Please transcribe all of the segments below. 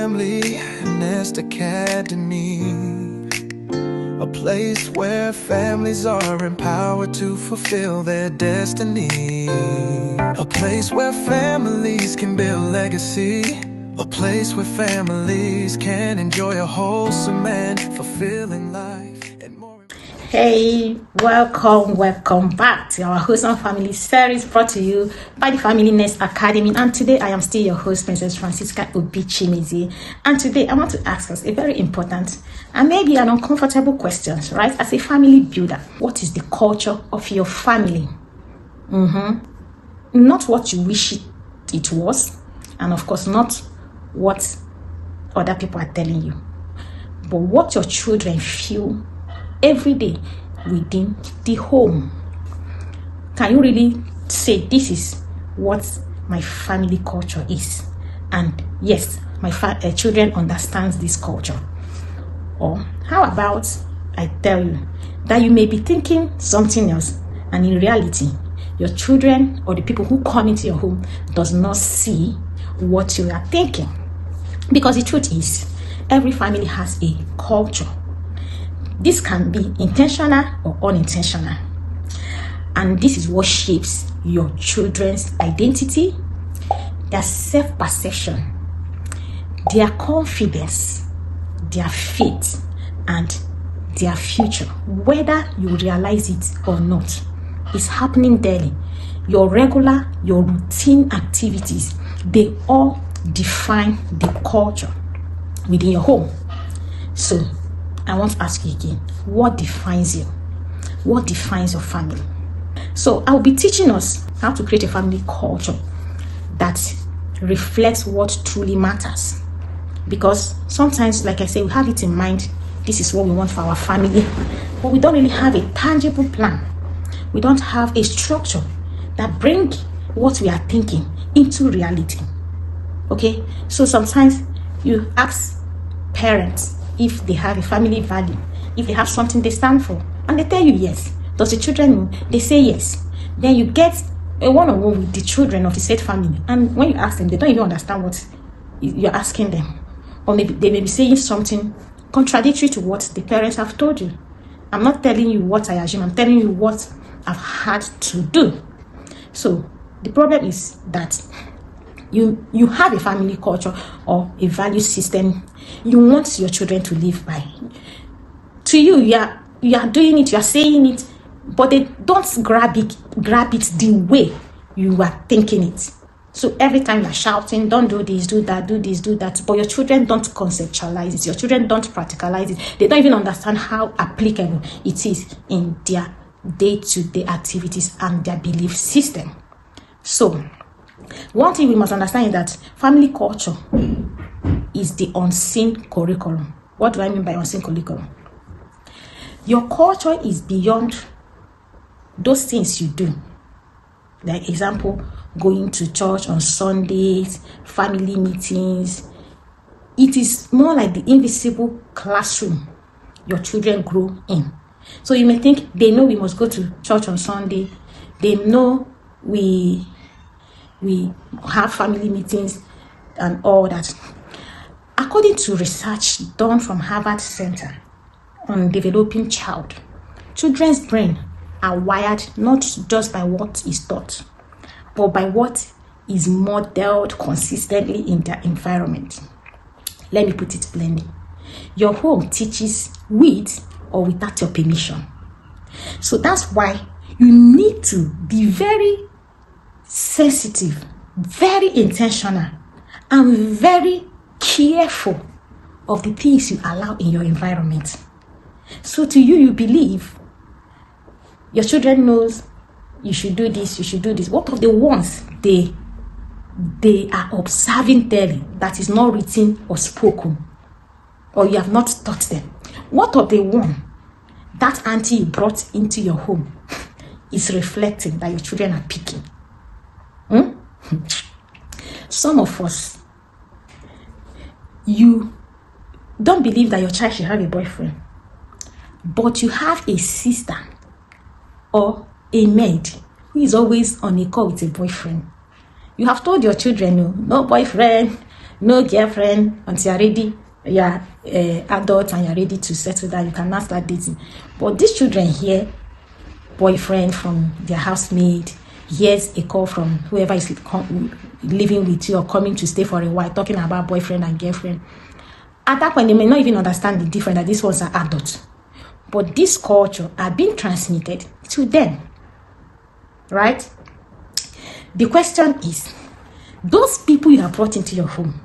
Familynestacademy, a place where families are empowered to fulfill their destiny, a place where families can build legacy, a place where families can enjoy a wholesome and fulfilling life. And more. Hey, welcome back to our Wholesome Family series brought to you by the Familynestacademy. And today I am still your host, Princess Francisca Obichimizi. And today I want to ask us a very important and maybe an uncomfortable question, right? As a family builder, what is the culture of your family? Not what you wish it was, and of course not what other people are telling you, but what your children feel every day within the home. Can you really say this is what my family culture is? And yes, my children understands this culture. Or how about I tell you that you may be thinking something else, and in reality your children or the people who come into your home does not see what you are thinking. Because the truth is, every family has a culture. This can be intentional or unintentional. And this is what shapes your children's identity, their self-perception, their confidence, their faith, and their future. Whether you realize it or not, it's happening daily. Your routine activities, they all define the culture within your home. So I want to ask you again, what defines you? What defines your family? So I'll be teaching us how to create a family culture that reflects what truly matters. Because sometimes, like I say, we have it in mind, this is what we want for our family, but we don't really have a tangible plan. We don't have a structure that brings what we are thinking into reality. Okay? So sometimes you ask parents if they have a family value, if they have something they stand for, and they tell you yes. Does the children know? They say yes. Then you get a one-on-one with the children of the said family, and when you ask them, they don't even understand what you're asking them, or maybe they may be saying something contradictory to what the parents have told you. I'm not telling you what I assume, I'm telling you what I've had to do. So the problem is that you have a family culture or a value system you want your children to live by. To you, you are doing it, you are saying it, but they don't grab it the way you are thinking it. So every time you're shouting, don't do this, do that, do this, do that, but your children don't conceptualize it, your children don't practicalize it, they don't even understand how applicable it is in their day-to-day activities and their belief system. So one thing we must understand is that family culture is the unseen curriculum. What do I mean by unseen curriculum? Your culture is beyond those things you do. Like example, going to church on Sundays, family meetings. It is more like the invisible classroom your children grow in. So you may think they know we must go to church on Sunday. They know we have family meetings and all that. According to research done from Harvard Center on Developing Child, children's brain are wired not just by what is taught, but by what is modeled consistently in their environment. Let me put it plainly. Your home teaches with or without your permission. So that's why you need to be very sensitive, very intentional, and very careful of the things you allow in your environment. So to you believe your children knows you should do this, you should do this. What of the ones they are observing daily that is not written or spoken, or you have not taught them? What of the one that auntie you brought into your home is reflecting that your children are picking? Some of us, you don't believe that your child should have a boyfriend, but you have a sister or a maid who is always on a call with a boyfriend. You have told your children, no boyfriend, No girlfriend until you're ready. You're adult and you're ready to settle down. You cannot start dating. But these children hear boyfriend from their housemaid, hears a call from whoever is living with you or coming to stay for a while, talking about boyfriend and girlfriend. At that point, they may not even understand the difference that these ones are adults. But this culture are being transmitted to them. Right? The question is, those people you have brought into your home,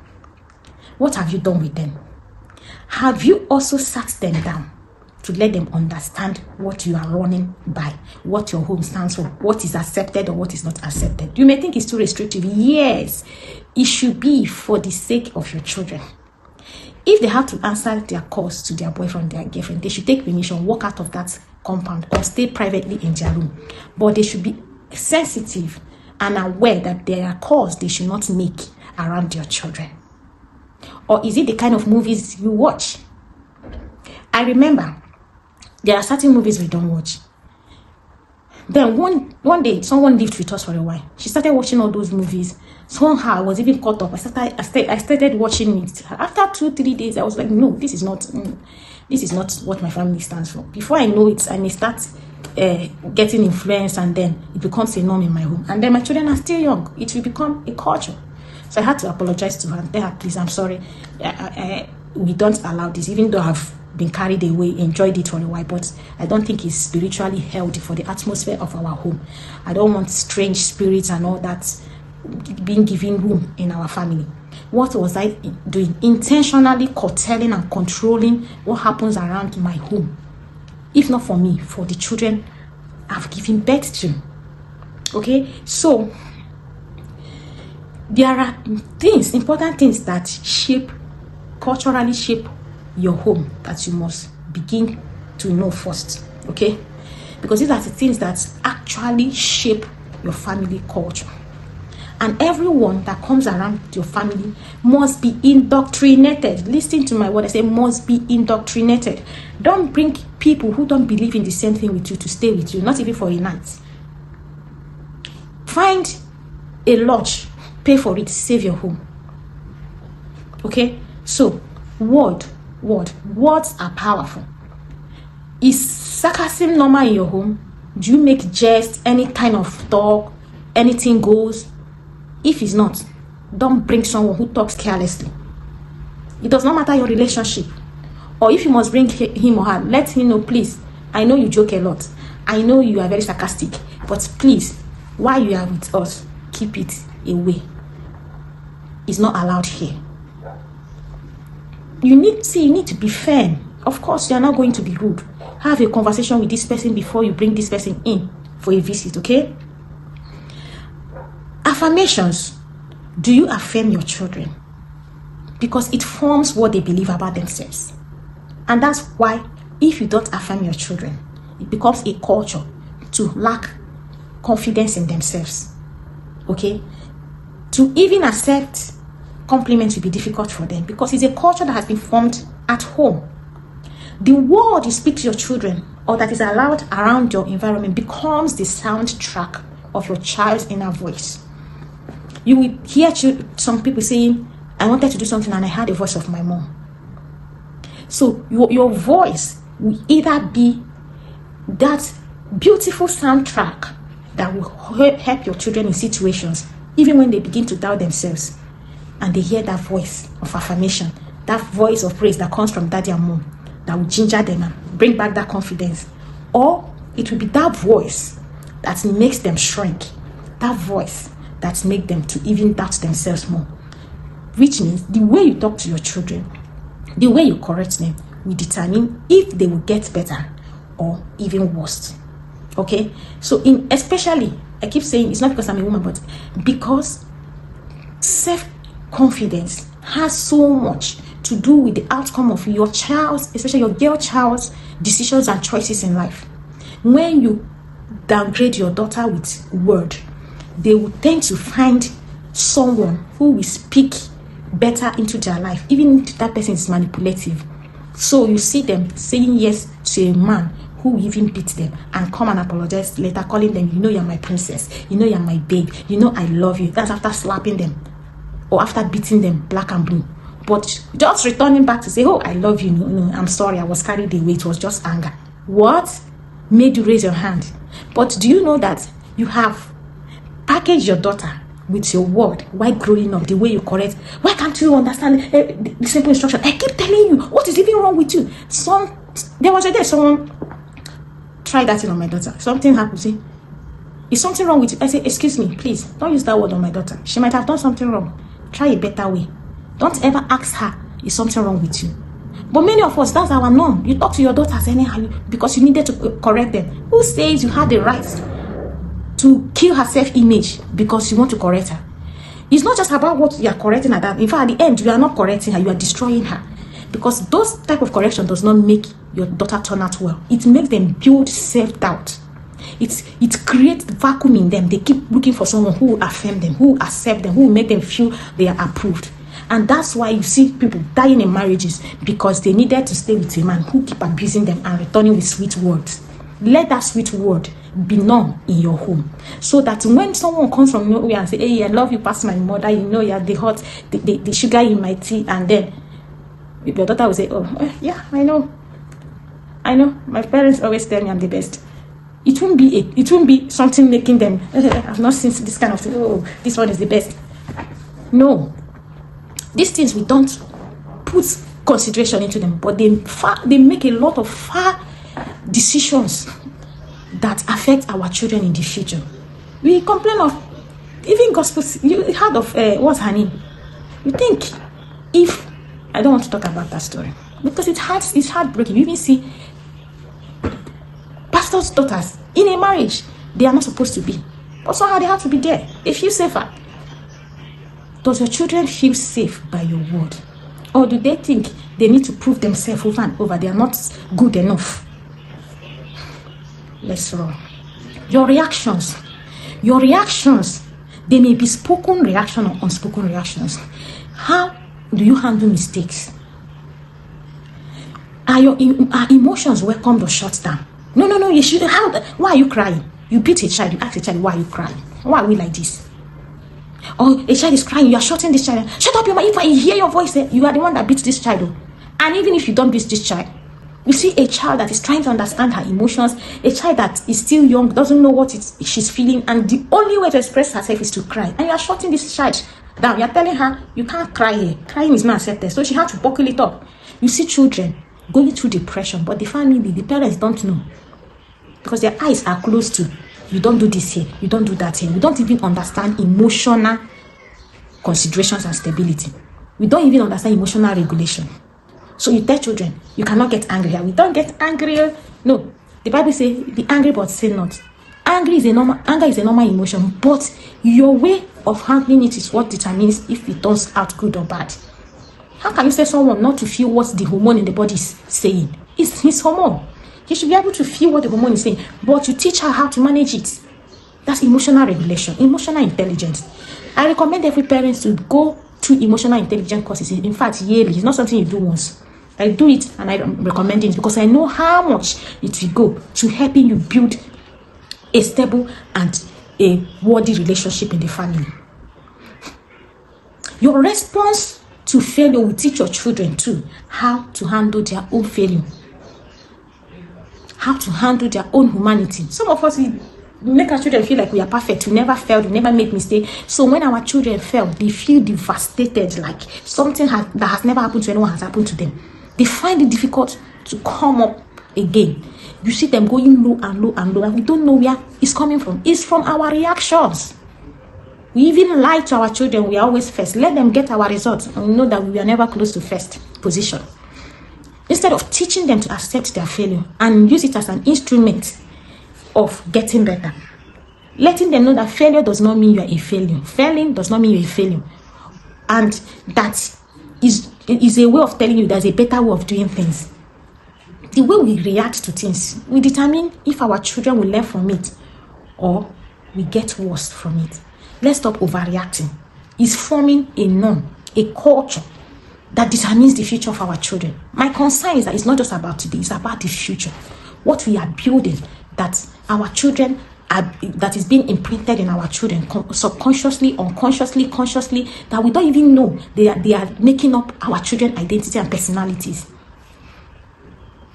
what have you done with them? Have you also sat them down to let them understand what you are running by, what your home stands for, what is accepted or what is not accepted? You may think it's too restrictive. Yes, it should be for the sake of your children. If they have to answer their calls to their boyfriend, their girlfriend, they should take permission, walk out of that compound or stay privately in their room. But they should be sensitive and aware that there are calls they should not make around your children. Or is it the kind of movies you watch? I remember there are certain movies we don't watch. Then one day, someone lived with us for a while. She started watching all those movies. Somehow I was even caught up. I started watching it. After 2-3 days, I was like, no, this is not what my family stands for. Before I know it, I may start getting influence, and then it becomes a norm in my home. And then my children are still young. It will become a culture. So I had to apologize to her. Tell her, please, I'm sorry. We don't allow this, even though I've been carried away, enjoyed it for a while, but I don't think it's spiritually healthy for the atmosphere of our home. I don't want strange spirits and all that being given room in our family. What was I doing? Intentionally curtailing and controlling what happens around my home. If not for me, for the children I've given birth to. Okay, so there are things, important things that culturally shape your home that you must begin to know first. Okay, because these are the things that actually shape your family culture. And everyone that comes around your family must be indoctrinated. Listen to my word, I say must be indoctrinated. Don't bring people who don't believe in the same thing with you to stay with you, not even for a night. Find a lodge, pay for it, save your home. Okay, so words are powerful. Is sarcasm normal in your home? Do you make jest, any kind of talk, anything goes? If it's not, don't bring someone who talks carelessly. It does not matter your relationship. Or if you must bring him or her, let him know, please, I know you joke a lot. I know you are very sarcastic. But please, while you are with us, keep it away. It's not allowed here. You need to be firm. Of course, you are not going to be rude. Have a conversation with this person before you bring this person in for a visit, okay? Affirmations. Do you affirm your children? Because it forms what they believe about themselves. And that's why if you don't affirm your children, it becomes a culture to lack confidence in themselves. Okay? To even accept compliments will be difficult for them because it's a culture that has been formed at home. The word you speak to your children or that is allowed around your environment becomes the soundtrack of your child's inner voice. You will hear some people saying, I wanted to do something and I heard the voice of my mom. So your voice will either be that beautiful soundtrack that will help your children in situations, even when they begin to doubt themselves, and they hear that voice of affirmation, that voice of praise that comes from daddy and mom, that will ginger them and bring back that confidence. Or it will be that voice that makes them shrink, that voice that makes them to even doubt themselves more. Which means the way you talk to your children, the way you correct them, will determine if they will get better or even worse. Okay? So especially, I keep saying it's not because I'm a woman, but because self-confidence has so much to do with the outcome of your child's, especially your girl child's decisions and choices in life. When you downgrade your daughter with word, they will tend to find someone who will speak better into their life, even if that person is manipulative. So you see them saying yes to a man who will even beat them and come and apologize later, calling them, you know, you're my princess, you know, you're my babe, you know, I love you. That's after slapping them. or after beating them black and blue. But just returning back to say, oh, I love you. No, I'm sorry, I was carried away. It was just anger. What made you raise your hand? But do you know that you have packaged your daughter with your word while growing up, the way you correct? Why can't you understand the simple instruction? I keep telling you, what is even wrong with you? There was a day someone tried that thing on my daughter. Something happened. See, is something wrong with you? I say, excuse me, please, don't use that word on my daughter. She might have done something wrong. Try a better way. Don't ever ask her, is something wrong with you? But many of us, that's our norm. You talk to your daughters anyhow because you needed to correct them. Who says you had the right to kill her self-image because you want to correct her? It's not just about what you are correcting her. In fact, at the end, you are not correcting her, you are destroying her. Because those type of correction does not make your daughter turn out well. It makes them build self-doubt. It creates vacuum in them. They keep looking for someone who will affirm them, who will accept them, who will make them feel they are approved. And that's why you see people dying in marriages, because they needed to stay with a man who keep abusing them and returning with sweet words. Let that sweet word be known in your home, so that when someone comes from nowhere and say, hey, I love you past my mother, you know, you're the hot, the sugar in my tea, and then your daughter will say, oh, yeah, I know. My parents always tell me I'm the best. It won't be something making them, I've not seen this kind of thing, oh, this one is the best. No. These things, we don't put consideration into them, but they make a lot of far decisions that affect our children in the future. We complain of even gospel. You heard of what's her name? You think, if I don't want to talk about that story because it's heartbreaking. You even see pastors' daughters in a marriage they are not supposed to be, but somehow they have to be there. They feel safer. Does your children feel safe by your word? Or do they think they need to prove themselves over and over? They are not good enough. Let's roll. Your reactions, they may be spoken reaction or unspoken reactions. How do you handle mistakes? Are your emotions welcomed or shut down? No, you should. Why are you crying? You beat a child, you ask a child, why are you crying? Why are we like this? Or a child is crying, you are shutting this child. Shut up, your mouth. If I hear your voice, you are the one that beats this child. And even if you don't beat this child, you see a child that is trying to understand her emotions, a child that is still young, doesn't know what she's feeling, and the only way to express herself is to cry. And you are shutting this child down. You are telling her, you can't cry here. Crying is not accepted. So she has to buckle it up. You see children going through depression, but the parents don't know. Because their eyes are closed to, you don't do this here, you don't do that here. We don't even understand emotional considerations and stability. We don't even understand emotional regulation. So you tell children, you cannot get angry here. We don't get angry. No, the Bible says, be angry but sin not. Anger is a normal emotion, but your way of handling it is what determines if it turns out good or bad. How can you say someone not to feel what the hormone in the body is saying? It's his hormone. He should be able to feel what the hormone is saying, but you teach her how to manage it. That's emotional regulation, emotional intelligence. I recommend every parent to go through emotional intelligence courses. In fact, yearly. It's not something you do once. I do it and I recommend it because I know how much it will go to helping you build a stable and a worthy relationship in the family. Your response to failure will teach your children too how to handle their own failure, how to handle their own humanity. Some of us, we make our children feel like we are perfect, we never failed, we never make mistakes. So when our children fail, they feel devastated, like something that has never happened to anyone has happened to them. They find it difficult to come up again. You see them going low and low and low, and we don't know where it's coming from. It's from our reactions. We even lie to our children, we are always first. Let them get our results, and we know that we are never close to first position. Instead of teaching them to accept their failure and use it as an instrument of getting better. Letting them know that failure does not mean you are a failure. Failing does not mean you're a failure. And that is a way of telling you there's a better way of doing things. The way we react to things will determine if our children will learn from it or we get worse from it. Let's stop overreacting. It's forming a norm, a culture that determines the future of our children. My concern is that it's not just about today, it's about the future. What we are building, that our children that is being imprinted in our children, subconsciously, unconsciously, consciously, that we don't even know they are making up our children identity and personalities.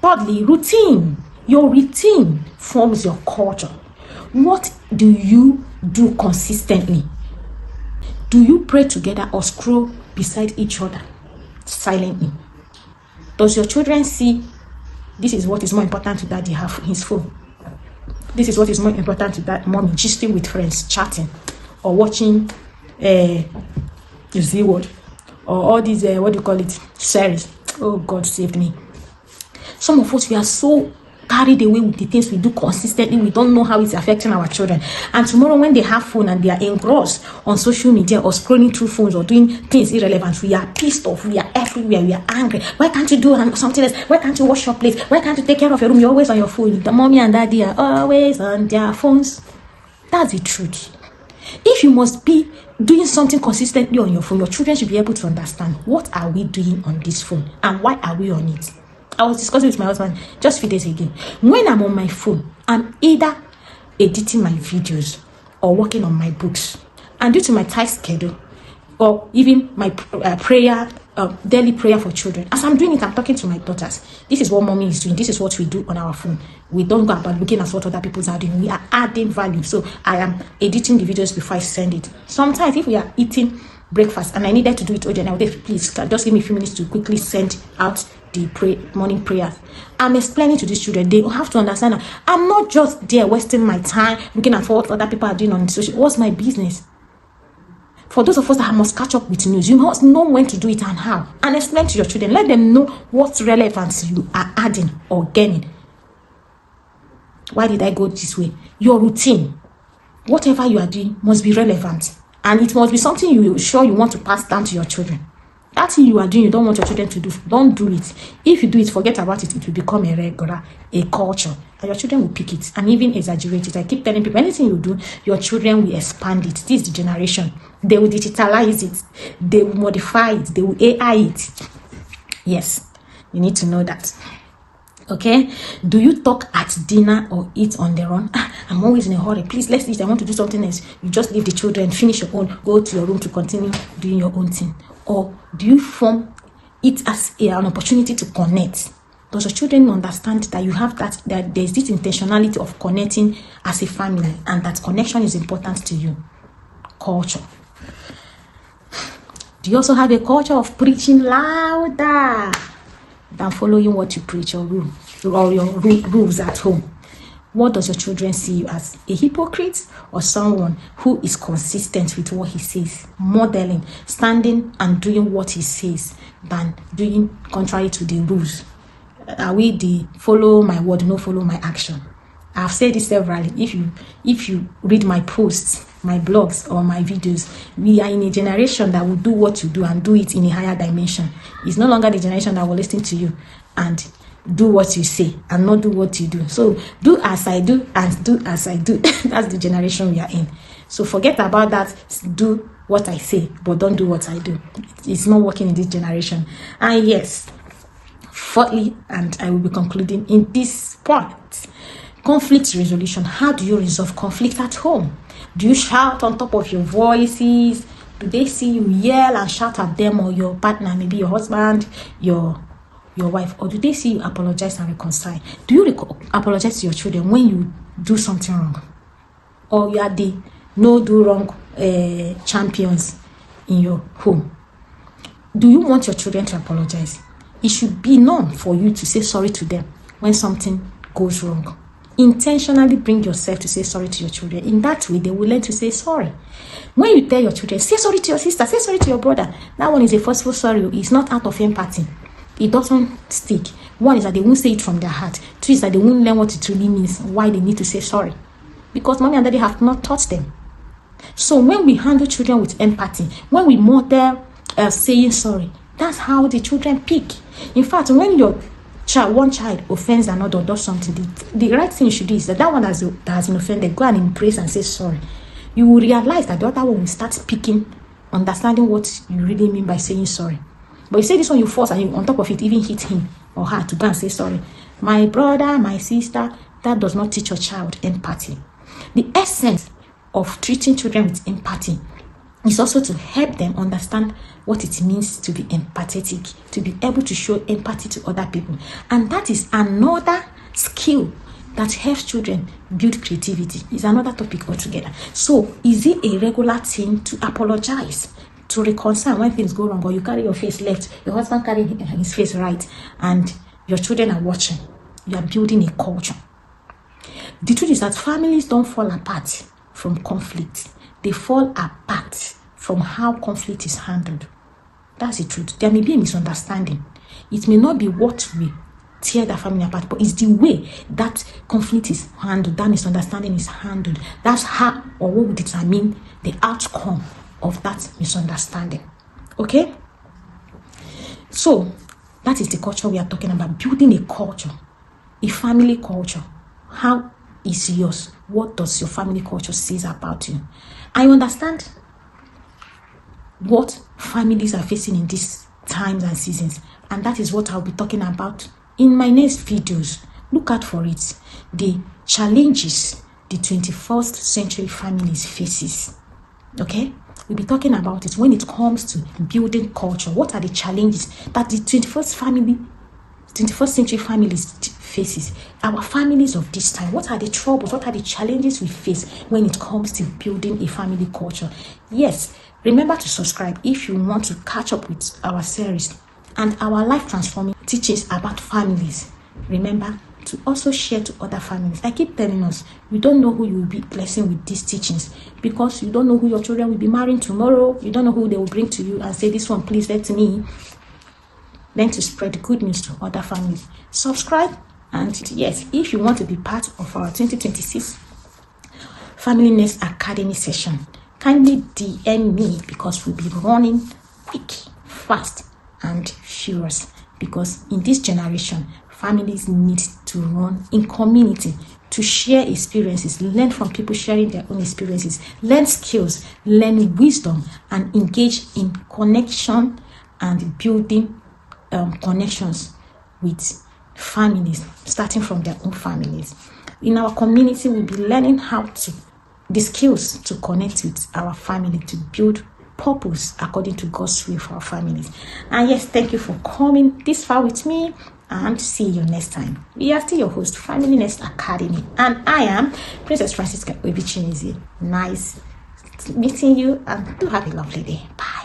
Thirdly, routine. Your routine forms your culture. What do you do consistently? Do you pray together or scroll beside each other silently? Does your children see this is what is more important to daddy have his phone? This is what is more important to that mommy, gisting with friends, chatting, or watching Z-Word, or all these, series. Oh, God saved me. Some of us, we are so carried away with the things we do consistently, we don't know how it's affecting our children. And tomorrow when they have phone and they are engrossed on social media or scrolling through phones or doing things irrelevant, we are pissed off, we are everywhere, we are angry. Why can't you do something else? Why can't you wash your plates? Why can't you take care of your room? You're always on your phone. The mommy and daddy are always on their phones. That's the truth. If you must be doing something consistently on your phone, your children should be able to understand, what are we doing on this phone and why are we on it? I was discussing with my husband just a few days ago. When I'm on my phone, I'm either editing my videos or working on my books. And due to my tight schedule, or even my daily prayer for children, as I'm doing it, I'm talking to my daughters. This is what mommy is doing. This is what we do on our phone. We don't go about looking at what other people are doing. We are adding value. So I am editing the videos before I send it. Sometimes if we are eating breakfast and I needed to do it urgent, I would say, please, just give me a few minutes to quickly send out the morning prayers. I'm explaining to these children, they have to understand that I'm not just there wasting my time looking at what other people are doing on social. What's my business? For those of us that must catch up with news, you must know when to do it and how. And explain to your children, let them know what relevance you are adding or gaining. Why did I go this way? Your routine, whatever you are doing, must be relevant. And it must be something you want to pass down to your children. That thing you are doing, you don't want your children to do, don't do it. If you do it, forget about it. It will become a regular, a culture. And your children will pick it and even exaggerate it. I keep telling people, anything you do, your children will expand it. This is the generation. They will digitalize it. They will modify it. They will AI it. Yes, you need to know that. Okay, do you talk at dinner or eat on the run? I'm always in a hurry. Please, let's eat. I want to do something else. You just leave the children, finish your own, go to your room to continue doing your own thing. Or do you form it as an opportunity to connect? Does your children understand that you have that there's this intentionality of connecting as a family, and that connection is important to you? Culture. Do you also have a culture of preaching louder than following what you preach or your rules at home? What does your children see you as? A hypocrite or someone who is consistent with what he says, modeling, standing and doing what he says than doing contrary to the rules? Are we the follow my word, no follow my action? I've said this severally. If you read my posts, my blogs or my videos, we are in a generation that will do what you do and do it in a higher dimension. It's no longer the generation that will listen to you and do what you say and not do what you do. So do as I do and do as I do. That's the generation we are in. So forget about that. Do what I say, but don't do what I do. It's not working in this generation. And yes, fourthly, and I will be concluding in this point, conflict resolution. How do you resolve conflict at home? Do you shout on top of your voices? Do they see you yell and shout at them or your partner, maybe your husband, your wife? Or do they see you apologize and reconcile? Do you apologize to your children when you do something wrong? Or you are the no do wrong champions in your home? Do you want your children to apologize? It should be known for you to say sorry to them when something goes wrong. Intentionally bring yourself to say sorry to your children. In that way, they will learn to say sorry. When you tell your children, say sorry to your sister, say sorry to your brother, that one is a forceful sorry. It's not out of empathy. It doesn't stick. One is that they won't say it from their heart. Two is that they won't learn what it really means, why they need to say sorry. Because mommy and daddy have not taught them. So when we handle children with empathy, when we model saying sorry, that's how the children pick. In fact, when one child offends another or does something, the right thing you should do is that one that has been offended, go and embrace and say sorry. You will realize that the other one will start picking, understanding what you really mean by saying sorry. But you say this one, you force, and you, on top of it, even hit him or her to go and say sorry. My brother, my sister, that does not teach your child empathy. The essence of treating children with empathy is also to help them understand what it means to be empathetic, to be able to show empathy to other people. And that is another skill that helps children build creativity. It's another topic altogether. So, is it a regular thing to apologize, to reconcile when things go wrong, or you carry your face left, your husband carry his face right, and your children are watching? You are building a culture. The truth is that families don't fall apart from conflict. They fall apart from how conflict is handled. That's the truth. There may be a misunderstanding. It may not be what we tear the family apart, but it's the way that conflict is handled, that misunderstanding is handled. That's how or what will determine the outcome of that misunderstanding. Okay? So, that is the culture we are talking about. Building a culture, a family culture. How is yours? What does your family culture say about you? I understand what families are facing in these times and seasons, and that is what I'll be talking about in my next videos. Look out for it. The challenges the 21st century families faces. Okay? We'll be talking about it when it comes to building culture. What are the challenges that the 21st century families faces? Our families of this time, what are the troubles, what are the challenges we face when it comes to building a family culture? Yes, remember to subscribe if you want to catch up with our series and our life transforming teachings about families. Remember to also share to other families. I keep telling us, you don't know who you will be blessing with these teachings, because you don't know who your children will be marrying tomorrow. You don't know who they will bring to you and say, this one, please let me. Then to spread the good news to other families. Subscribe, and yes, if you want to be part of our 2026 Familynestacademy session, kindly DM me, because we'll be running quick, fast, and furious. Because in this generation, families need to run in community, to share experiences, learn from people sharing their own experiences, learn skills, learn wisdom, and engage in connection and building connections with families, starting from their own families. In our community, we'll be learning the skills to connect with our family, to build purpose according to God's will for our families. And yes, thank you for coming this far with me, and see you next time. We are still your host, Familynestacademy, and I am Princess Francisca Obichinizi. Nice meeting you, and do have a lovely day. Bye.